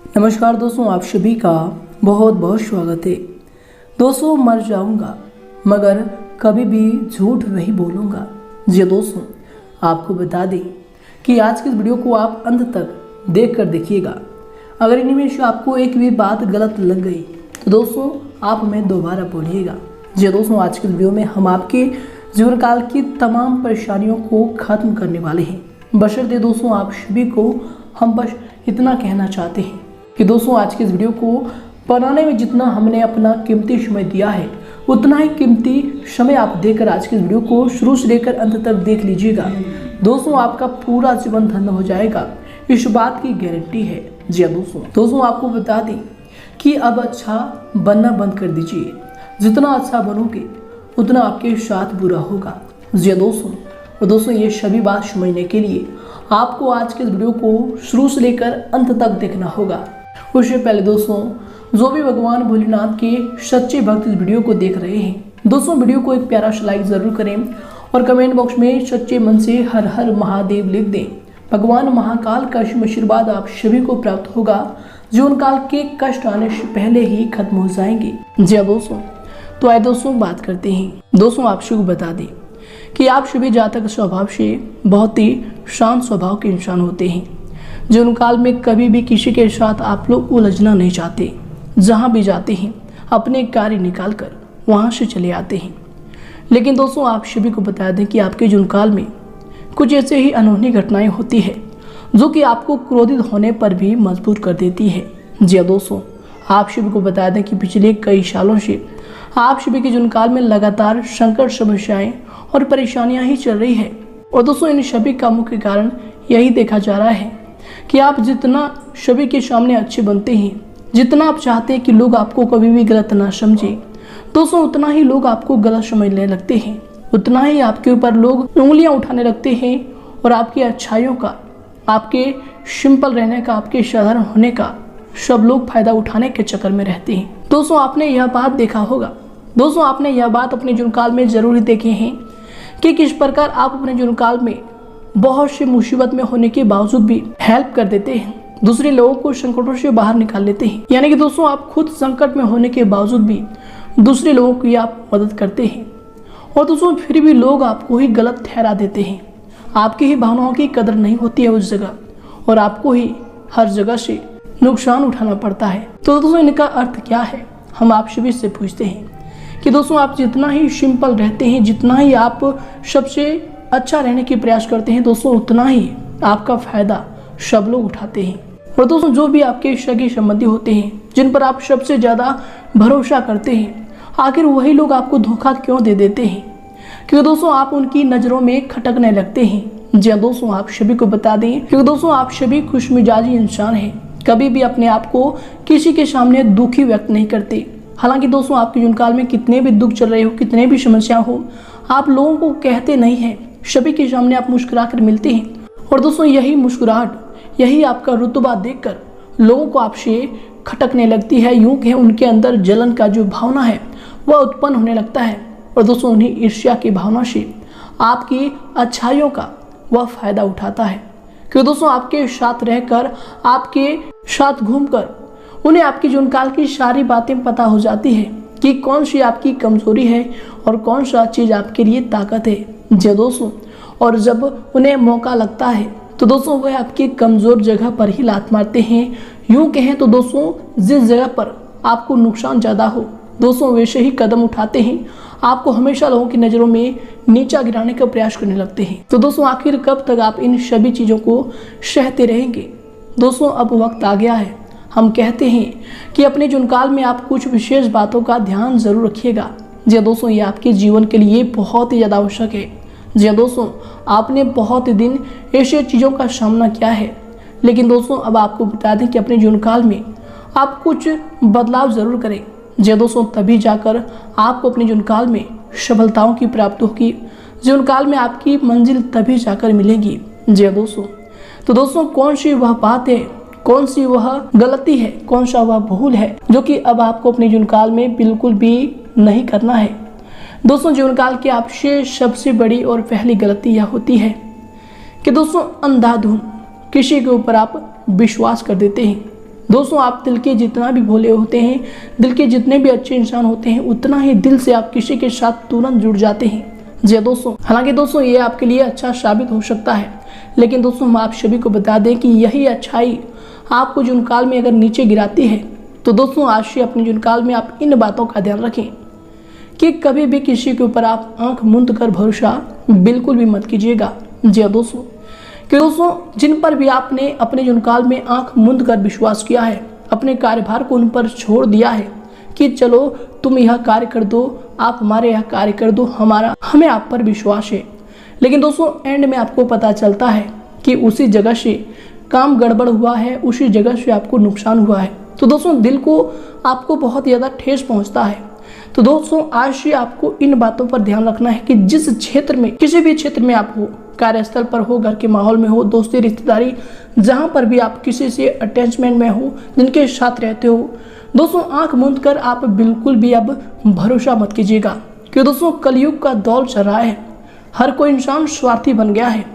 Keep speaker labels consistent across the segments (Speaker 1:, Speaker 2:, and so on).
Speaker 1: नमस्कार दोस्तों, आप सभी का बहुत बहुत स्वागत है। दोस्तों, मर जाऊंगा मगर कभी भी झूठ नहीं बोलूंगा। जी दोस्तों, आपको बता दें कि आज की इस वीडियो को आप अंत तक देख कर देखिएगा। अगर इनमें से आपको एक भी बात गलत लग गई तो दोस्तों आप हमें दोबारा बोलिएगा। जी दोस्तों, आज की वीडियो में हम आपके जीवन काल की तमाम परेशानियों को खत्म करने वाले हैं। बशर्ते दोस्तों आप सभी को हम बस इतना कहना चाहते हैं कि दोस्तों आज के इस वीडियो को बनाने में जितना हमने अपना कीमती समय दिया है उतना ही कीमती समय आप देकर आज के इस वीडियो को शुरू से लेकर अंत तक देख लीजिएगा। दोस्तों आपका पूरा जीवन धन्य हो जाएगा, इस बात की गारंटी है। जी हाँ दोस्तों आपको बता दें कि अब अच्छा बनना बंद कर दीजिए। जितना अच्छा बनोगे उतना आपके साथ बुरा होगा। जी हाँ दोस्तों ये सभी बात समझने के लिए आपको आज के इस वीडियो को शुरू से लेकर अंत तक देखना होगा। उससे पहले दोस्तों जो भी भगवान भोलेनाथ के सच्चे भक्त इस वीडियो को देख रहे हैं दोस्तों वीडियो को एक प्यारा सा लाइक जरूर करें और कमेंट बॉक्स में सच्चे मन से हर हर महादेव लिख दें। भगवान महाकाल का आशीर्वाद आप सभी को प्राप्त होगा। जीवन काल के कष्ट आने से पहले ही खत्म हो जाएंगे। जी दोस्तों, तो आइए दोस्तों बात करते हैं। दोस्तों आप सभी को बता दें कि आप सभी जातक स्वभाव से बहुत ही शांत स्वभाव के इंसान होते हैं। जीवन काल में कभी भी किसी के साथ आप लोग उलझना नहीं चाहते। जहां भी जाते हैं अपने कार्य निकाल कर वहां से चले आते हैं। लेकिन दोस्तों आप सभी को बता दें कि आपके जीवन काल में कुछ ऐसे ही अनहोनी घटनाएं होती है जो कि आपको क्रोधित होने पर भी मजबूर कर देती है। जी दोस्तों आप सभी को बता दें कि पिछले कई सालों से आप सभी के जीवन काल में लगातार संकट, समस्याएं और परेशानियां ही चल रही है। और दोस्तों इन सभी का मुख्य कारण यही देखा जा रहा है कि आप जितना सभी के सामने अच्छे बनते हैं, जितना आप चाहते हैं कि लोग आपको कभी भी गलत ना समझे, दोस्तों उतना ही लोग आपको गलत समझने लगते हैं, उतना ही आपके ऊपर लोग उंगलियां उठाने लगते हैं और आपकी अच्छाइयों का, आपके सिंपल रहने का, आपके साधारण होने का सब लोग फायदा उठाने के चक्कर में रहते हैं। दोस्तों आपने यह बात देखा होगा, दोस्तों आपने यह बात अपने जीवन काल में जरूर ही देखे हैं कि किस प्रकार आप अपने जीवन काल में बहुत सी मुसीबत में होने के बावजूद भी हेल्प कर देते हैं, दूसरे लोगों को संकटों से बाहर निकाल लेते हैं। यानी कि दोस्तों आप खुद संकट में होने के बावजूद भी दूसरे लोगों की आप मदद करते हैं और दोस्तों फिर भी लोग आपको ही गलत ठहरा देते हैं। आपकी ही भावनाओं की कदर नहीं होती है उस जगह और आपको ही हर जगह से नुकसान उठाना पड़ता है। तो दोस्तों इनका अर्थ क्या है, हम आप सभी से पूछते हैं कि दोस्तों आप जितना ही सिंपल रहते हैं, जितना ही आप सबसे अच्छा रहने की प्रयास करते हैं दोस्तों उतना ही आपका फायदा सब लोग उठाते हैं। और दोस्तों जो भी आपके सगे संबंधी होते हैं, जिन पर आप सबसे ज़्यादा भरोसा करते हैं, आखिर वही लोग आपको धोखा क्यों दे देते हैं? क्योंकि दोस्तों आप उनकी नज़रों में खटकने लगते हैं। जी दोस्तों आप सभी को बता दें क्योंकि दोस्तों आप सभी खुशमिजाजी इंसान हैं, कभी भी अपने आप को किसी के सामने दुखी व्यक्त नहीं करते। हालांकि दोस्तों आपके जीवन काल में कितने भी दुख चल रहे हो, कितने भी समस्या हो, आप लोगों को कहते नहीं हैं, सभी के सामने आप मुस्कुरा कर मिलते हैं। और दोस्तों यही मुस्कुराहट, यही आपका रुतबा देखकर लोगों को आपसे खटकने लगती है। यूं कहें उनके अंदर जलन का जो भावना है वह उत्पन्न होने लगता है और दोस्तों उन्हीं ईर्ष्या की भावना से आपकी अच्छाइयों का वह फायदा उठाता है। क्योंकि दोस्तों आपके साथ रहकर, आपके साथ घूमकर उन्हें आपकी जीवन काल की सारी बातें पता हो जाती है कि कौन सी आपकी कमजोरी है और कौन सा चीज़ आपके लिए ताकत है। जी दोस्तों, और जब उन्हें मौका लगता है तो दोस्तों वह आपकी कमज़ोर जगह पर ही लात मारते हैं। यूं कहें तो दोस्तों जिस जगह पर आपको नुकसान ज़्यादा हो दोस्तों वैसे ही कदम उठाते हैं, आपको हमेशा लोगों की नज़रों में नीचा गिराने का प्रयास करने लगते हैं। तो दोस्तों आखिर कब तक आप इन सभी चीज़ों को सहते रहेंगे? दोस्तों अब वक्त आ गया है, हम कहते हैं कि अपने जीवन काल में आप कुछ विशेष बातों का ध्यान जरूर रखिएगा। जी दोस्तों ये आपके जीवन के लिए बहुत ही ज़्यादा आवश्यक है। जी दोस्तों आपने बहुत दिन ऐसे चीज़ों का सामना किया है, लेकिन दोस्तों अब आपको बता दें कि अपने जीवन काल में आप कुछ बदलाव ज़रूर करें। जी दोस्तों तभी जाकर आपको अपने जीवन काल में सफलताओं की प्राप्ति होगी। जीवन काल में आपकी मंजिल तभी जाकर मिलेगी। जी दोस्तों, तो दोस्तों कौन सी वह बात है, कौन सी वह गलती है, कौन सा वह भूल है जो कि अब आपको अपने जीवन काल में बिल्कुल भी नहीं करना है? दोस्तों जीवन काल की आपसे सबसे बड़ी और पहली गलती यह होती है कि दोस्तों अंधाधुंध किसी के ऊपर आप विश्वास कर देते हैं। दोस्तों आप दिल के जितना भी भोले होते हैं, दिल के जितने भी अच्छे इंसान होते हैं, उतना ही दिल से आप किसी के साथ तुरंत जुड़ जाते हैं। जी दोस्तों, हालांकि दोस्तों ये आपके लिए अच्छा साबित हो सकता है, लेकिन दोस्तों हम आप सभी को बता दें कि यही अच्छाई आपको जीवन काल में अगर नीचे गिराती है, तो दोस्तों आज से अपने जीवन काल में आप इन बातों का ध्यान रखें कि कभी भी किसी के ऊपर आप आंख मूंद कर भरोसा बिल्कुल भी मत कीजिएगा। जी दोस्तों, कि दोस्तों जिन पर भी आपने अपने जीवन काल में आंख मूंद कर विश्वास किया है, अपने कार्यभार को उन पर छोड़ दिया है कि चलो तुम यह कार्य कर दो, आप हमारे यह कार्य कर दो, हमें आप पर विश्वास है, लेकिन दोस्तों एंड में आपको पता चलता है कि उसी जगह से काम गड़बड़ हुआ है, उसी जगह से आपको नुकसान हुआ है, तो दोस्तों दिल को आपको बहुत ज़्यादा ठेस पहुंचता है। तो दोस्तों आज से आपको इन बातों पर ध्यान रखना है कि जिस क्षेत्र में, किसी भी क्षेत्र में आप हो, कार्यस्थल पर हो, घर के माहौल में हो, दोस्ती रिश्तेदारी, जहां पर भी आप किसी से अटैचमेंट में हो, जिनके साथ रहते हो, दोस्तों आंख मूंद कर आप बिल्कुल भी अब भरोसा मत कीजिएगा, क्योंकि दोस्तों कलयुग का दौर चल रहा है। हर कोई इंसान स्वार्थी बन गया है,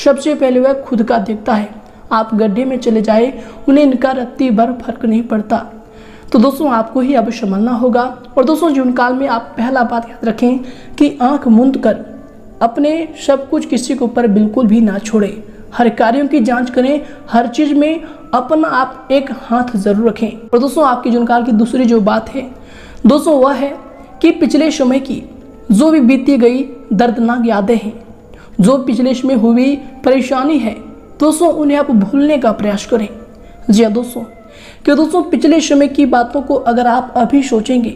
Speaker 1: सबसे पहले वह खुद का देखता है। आप गड्ढे में चले जाए, उन्हें इनका रत्ती भर फर्क नहीं पड़ता। तो दोस्तों आपको ही अब संभलना होगा। और दोस्तों जीवन काल में आप पहला बात याद रखें कि आंख मूंद कर अपने सब कुछ किसी के ऊपर बिल्कुल भी ना छोड़े। हर कार्यों की जांच करें, हर चीज में अपना आप एक हाथ जरूर रखें। और दोस्तों आपके जीवन काल की दूसरी जो बात है दोस्तों वह है कि पिछले समय की जो भी बीती गई दर्दनाक यादें हैं, जो पिछले समय हुई परेशानी है, दोस्तों उन्हें आप भूलने का प्रयास करें। जी हाँ दोस्तों, कि दोस्तों पिछले समय की बातों को अगर आप अभी सोचेंगे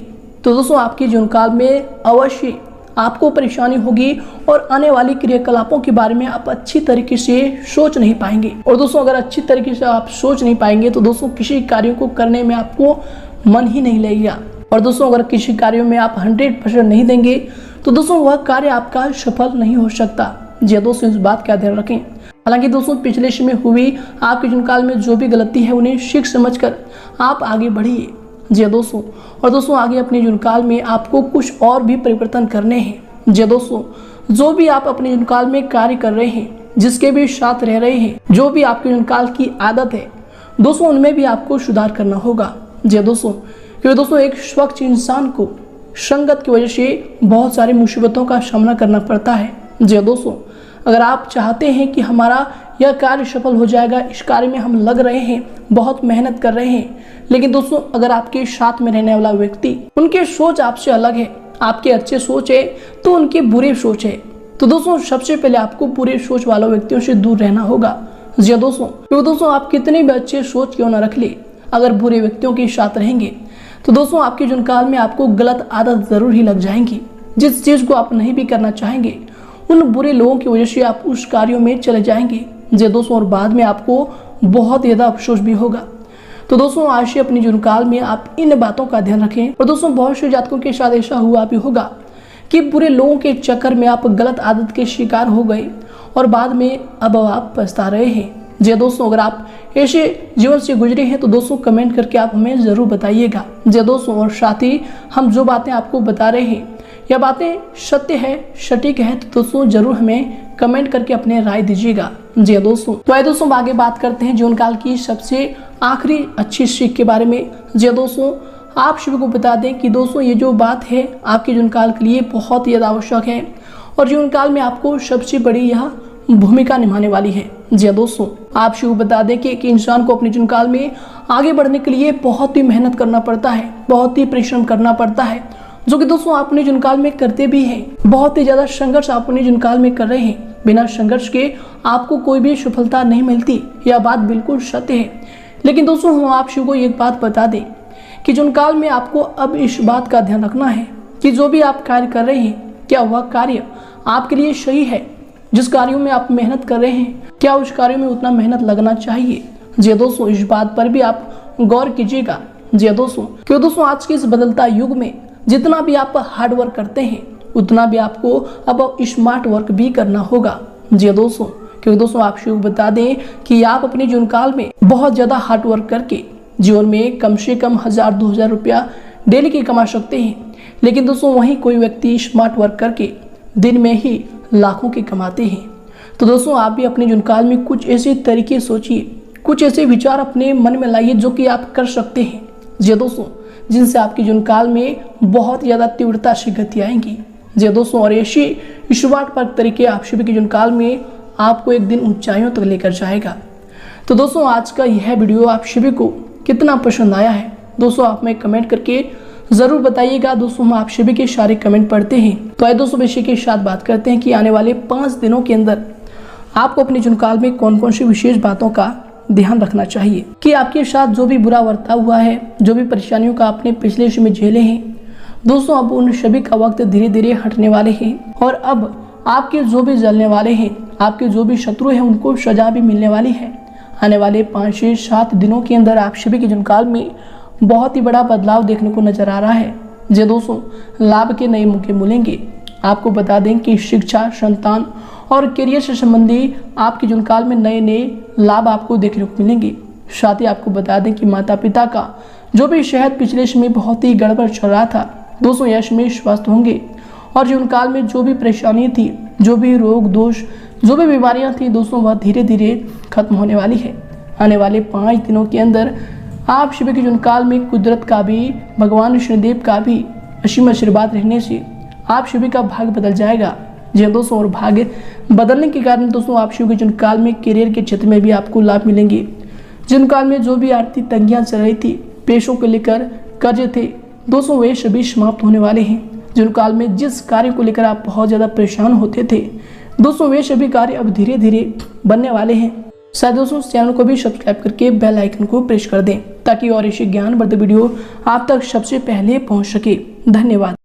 Speaker 1: तो दोस्तों आपके जीवन काल में अवश्य आपको परेशानी होगी और आने वाली क्रियाकलापों के बारे में आप अच्छी तरीके से सोच नहीं पाएंगे। और दोस्तों अगर अच्छी तरीके से आप सोच नहीं पाएंगे तो दोस्तों किसी कार्यों को करने में आपको मन ही नहीं लगेगा। और दोस्तों अगर किसी कार्यों में आप 100% नहीं देंगे तो दोस्तों वह कार्य आपका सफल नहीं हो सकता। जी दोस्तों इस बात का ध्यान रखें। हालांकि दोस्तों पिछले समय हुई आपके जीवन काल में जो भी गलती है उन्हें सीख समझकर आप आगे बढ़िए। जी दोस्तों, और दोस्तों आगे अपने जीवन काल में आपको कुछ और भी परिवर्तन करने हैं। जी दोस्तों, जो भी आप अपने जीवन काल में कार्य कर रहे हैं, जिसके भी साथ रह रहे हैं, जो भी आपके जीवन काल की आदत है दोस्तों उनमें भी आपको सुधार करना होगा। जी दोस्तों, क्योंकि दोस्तों एक स्वच्छ इंसान को संगत की वजह से बहुत सारी मुसीबतों का सामना करना पड़ता है। जी दोस्तों, अगर आप चाहते हैं कि हमारा यह कार्य सफल हो जाएगा, इस कार्य में हम लग रहे हैं, बहुत मेहनत कर रहे हैं, लेकिन दोस्तों अगर आपके साथ में रहने वाला व्यक्ति, उनके सोच आपसे अलग है, आपके अच्छे सोच है तो उनकी बुरी सोच है, तो दोस्तों सबसे पहले आपको बुरे सोच वालों व्यक्तियों से दूर रहना होगा। जी दोस्तों, क्योंकि दोस्तों आप कितने भी अच्छे सोच क्यों ना रख ले, अगर बुरे व्यक्तियों के साथ रहेंगे तो दोस्तों आपके जीवन काल में आपको गलत आदत जरूर ही लग जाएंगी। जिस चीज को आप नहीं भी करना चाहेंगे, उन बुरे लोगों की वजह से आप उस कार्यों में चले जाएंगे। जी दोस्तों, और बाद में आपको बहुत ज़्यादा अफसोस भी होगा। तो दोस्तों आज से अपने जीवन काल में आप इन बातों का ध्यान रखें। और दोस्तों बहुत से जातकों के साथ ऐसा हुआ भी होगा कि बुरे लोगों के चक्कर में आप गलत आदत के शिकार हो गए और बाद में अब आप पछता रहे हैं। जी दोस्तों, अगर आप ऐसे जीवन से गुजरे हैं तो दोस्तों कमेंट करके आप हमें ज़रूर बताइएगा। जी दोस्तों, और साथ ही हम जो बातें आपको बता रहे हैं यह बातें सत्य है, सटीक है, तो दोस्तों जरूर हमें कमेंट करके अपने राय दीजिएगा। जी दोस्तों, तो आइए दोस्तों आगे बात करते हैं जीवन काल की सबसे आखिरी अच्छी सीख के बारे में। जी दोस्तों, आप सभी को बता दें कि दोस्तों ये जो बात है आपके जीवन काल के लिए बहुत ही ज़्यादा आवश्यक है और जीवन काल में आपको सबसे बड़ी यह भूमिका निभाने वाली है। जी दोस्तों, आप सभी को बता दें कि एक इंसान को अपने जीवन काल में आगे बढ़ने के लिए बहुत ही मेहनत करना पड़ता है, बहुत ही परिश्रम करना पड़ता है, जो कि दोस्तों आप अपने जीवन काल में करते भी हैं। बहुत ही ज्यादा संघर्ष आप अपने जीवन काल में कर रहे हैं, बिना संघर्ष के आपको कोई भी सफलता नहीं मिलती, यह बात बिल्कुल सत्य है। लेकिन दोस्तों हम आप सभी को एक बात बता दें कि जीवन काल में आपको अब इस बात का ध्यान रखना है कि जो भी आप कार्य कर रहे हैं, क्या वह कार्य आपके लिए सही है। जिस कार्यों में आप मेहनत कर रहे हैं, क्या उस कार्य में उतना मेहनत लगना चाहिए। जी दोस्तों, इस बात पर भी आप गौर कीजिएगा। जी दोस्तों, क्यों दोस्तों आज के इस बदलता युग में जितना भी आप हार्ड वर्क करते हैं उतना भी आपको अब स्मार्ट वर्क भी करना होगा। जी दोस्तों, क्योंकि दोस्तों आप शुरू बता दें कि आप अपने जीवन काल में बहुत ज़्यादा हार्ड वर्क करके जीवन में कम से कम 1000-2000 रुपया डेली के कमा सकते हैं, लेकिन दोस्तों वहीं कोई व्यक्ति स्मार्ट वर्क करके दिन में ही लाखों के कमाते हैं। तो दोस्तों आप भी अपने जीवन काल में कुछ ऐसे तरीके सोचिए, कुछ ऐसे विचार अपने मन में लाइए जो कि आप कर सकते हैं जी दोस्तों, जिनसे आपके जीवन काल में बहुत ज़्यादा तीव्रता से गति आएंगी जी दोस्तों। और ऐसे ईश्वरवाद पर तरीके आप सभी के जीवन काल में आपको एक दिन ऊंचाइयों तक लेकर जाएगा। तो दोस्तों आज का यह वीडियो आप सभी को कितना पसंद आया है दोस्तों, आप में कमेंट करके ज़रूर बताइएगा। दोस्तों हम आप सभी के सारे कमेंट पढ़ते हैं। तो आइए दोस्तों विषय के साथ बात करते हैं कि आने वाले 5 दिनों के अंदर आपको अपने जीवन काल में कौन कौन सी विशेष बातों का ध्यान रखना चाहिए कि आपके साथ जो भी बुरा बर्ताव हुआ है, जो भी परेशानियों का आपने पिछले समय झेले हैं दोस्तों, अब उन सभी का वक्त धीरे धीरे हटने वाले हैं और अब आपके जो भी जलने वाले हैं, आपके जो भी शत्रु हैं, उनको सजा भी मिलने वाली है। आने वाले 5 से 7 दिनों के अंदर आप सभी के जीवन काल में बहुत ही बड़ा बदलाव देखने को नजर आ रहा है जी दोस्तों। लाभ के नए मौके मिलेंगे। आपको बता दें कि शिक्षा, संतान और करियर से संबंधी आपके जीवन काल में नए नए लाभ आपको देखने को मिलेंगे। साथ ही आपको बता दें कि माता पिता का जो भी सेहत पिछले समय बहुत ही गड़बड़ चल रहा था दोस्तों, यश में स्वस्थ होंगे और जीवन काल में जो भी परेशानी थी, जो भी रोग दोष, जो भी बीमारियां थी दोस्तों, वह धीरे धीरे खत्म होने वाली है। आने वाले 5 दिनों के अंदर आप सभी के जीवन काल में कुदरत का भी, भगवान शनिदेव का भी असीम आशीर्वाद रहने से आप सभी का भाग्य बदल जाएगा जी दोस्तों। और भाग्य बदलने के कारण दोस्तों आप सभी के जीवन काल में करियर के क्षेत्र में भी आपको लाभ मिलेंगे। जीवन काल में जो भी आर्थिक तंगियां चल रही थी, पैसों को लेकर कर्ज थे दोस्तों, वे सभी समाप्त होने वाले हैं। जीवन काल में जिस कार्य को लेकर आप बहुत ज़्यादा परेशान होते थे दोस्तों, वे सभी कार्य अब धीरे धीरे बनने वाले हैं। शायद दोस्तों चैनल को भी सब्सक्राइब करके बेल आइकन को प्रेस कर दें ताकि और ऐसे ज्ञानवर्धक वीडियो आप तक सबसे पहले पहुंच सके। धन्यवाद।